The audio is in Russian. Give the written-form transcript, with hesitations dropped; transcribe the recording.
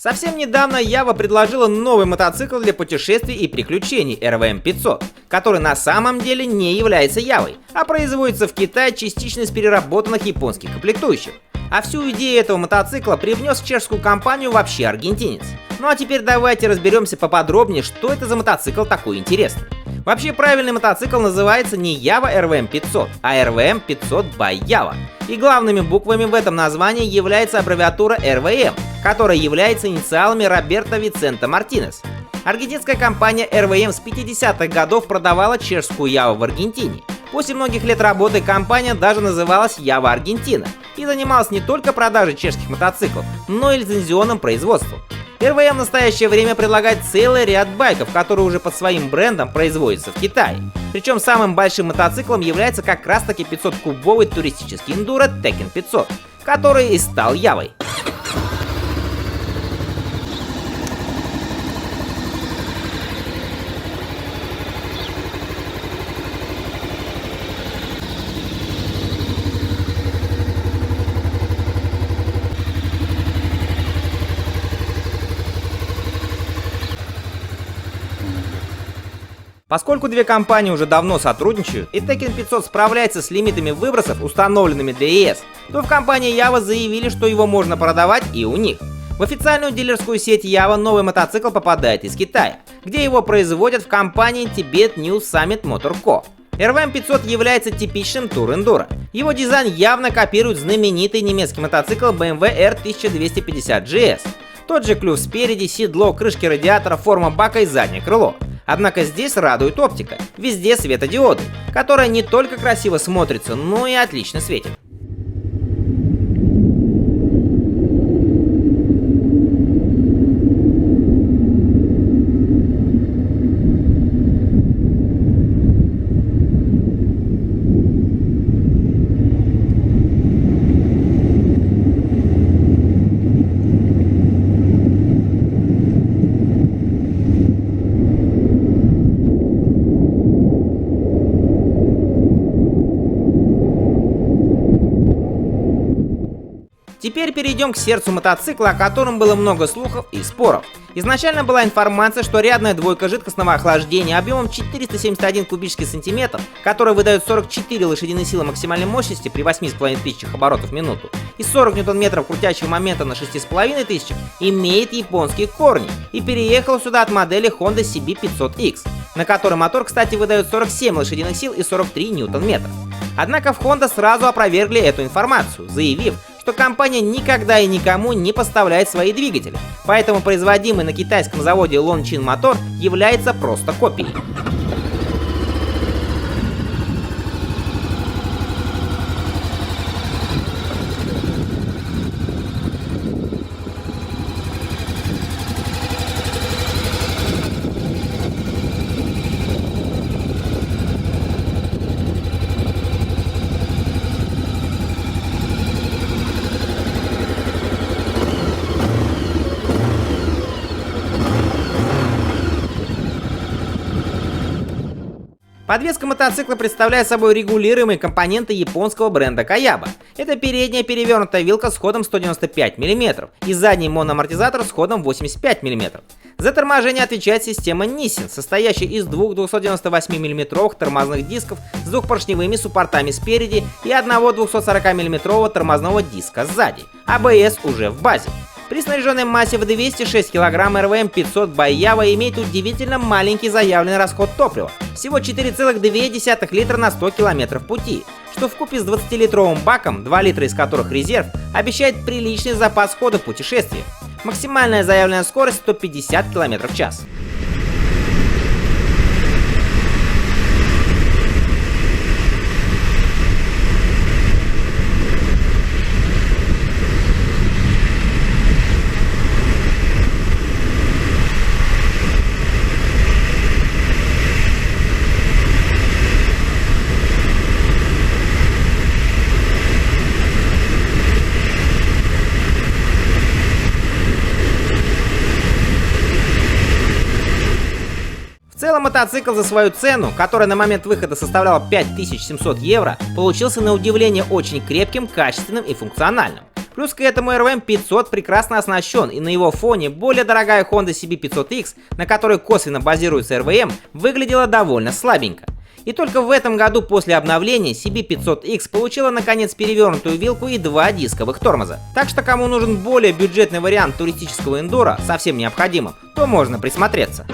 Совсем недавно Ява предложила новый мотоцикл для путешествий и приключений RVM 500, который на самом деле не является Явой, а производится в Китае частично из переработанных японских комплектующих. А всю идею этого мотоцикла привнес в чешскую компанию вообще аргентинец. Ну а теперь давайте разберемся поподробнее, что это за мотоцикл такой интересный. Вообще правильный мотоцикл называется не Ява RVM 500, а RVM 500 by Ява. И главными буквами в этом названии является аббревиатура RVM, которая является инициалами Роберто Висенте Мартинес. Аргентинская компания RVM с 50-х годов продавала чешскую Яву в Аргентине. После многих лет работы компания даже называлась Ява Аргентина и занималась не только продажей чешских мотоциклов, но и лицензионным производством. RVM в настоящее время предлагает целый ряд байков, которые уже под своим брендом производятся в Китае. Причем самым большим мотоциклом является как раз таки 500-кубовый туристический эндуро Tekken 500, который и стал Явой. Поскольку две компании уже давно сотрудничают и Tekken 500 справляется с лимитами выбросов, установленными для ЕС, то в компании Ява заявили, что его можно продавать и у них. В официальную дилерскую сеть Ява новый мотоцикл попадает из Китая, где его производят в компании Tibet New Summit Motor Co. RVM 500 является типичным тур-эндуро. Его дизайн явно копирует знаменитый немецкий мотоцикл BMW R1250 GS. Тот же клюв спереди, седло, крышки радиатора, форма бака и заднее крыло. Однако здесь радует оптика, везде светодиоды, которая не только красиво смотрится, но и отлично светит. Теперь перейдем к сердцу мотоцикла, о котором было много слухов и споров. Изначально была информация, что рядная двойка жидкостного охлаждения объемом 471 кубический сантиметр, которая выдает 44 лошадиные силы максимальной мощности при 8500 оборотов в минуту и 40 ньютон-метров крутящего момента на 6500, имеет японские корни и переехала сюда от модели Honda CB500X, на которой мотор, кстати, выдает 47 лошадиных сил и 43 ньютон-метра. Однако в Honda сразу опровергли эту информацию, заявив, что компания никогда и никому не поставляет свои двигатели, поэтому производимый на китайском заводе Longqing мотор является просто копией. Подвеска мотоцикла представляет собой регулируемые компоненты японского бренда Каяба. Это передняя перевернутая вилка с ходом 195 мм и задний моноамортизатор с ходом 85 мм. За торможение отвечает система Nissin, состоящая из двух 298 мм тормозных дисков с двухпоршневыми суппортами спереди и одного 240 мм тормозного диска сзади. АБС уже в базе. При снаряженной массе в 206 кг RVM 500 by Ява имеет удивительно маленький заявленный расход топлива, всего 4,2 литра на 100 км пути, что вкупе с 20-литровым баком, 2 литра из которых резерв, обещает приличный запас хода в путешествии. Максимальная заявленная скорость 150 км в час. В целом мотоцикл за свою цену, которая на момент выхода составляла 5700 евро, получился на удивление очень крепким, качественным и функциональным. Плюс к этому RVM 500 прекрасно оснащен, и на его фоне более дорогая Honda CB500X, на которой косвенно базируется RVM, выглядела довольно слабенько. И только в этом году после обновления CB500X получила наконец перевернутую вилку и 2 дисковых тормоза. Так что кому нужен более бюджетный вариант туристического эндуро, совсем необходимым, то можно присмотреться.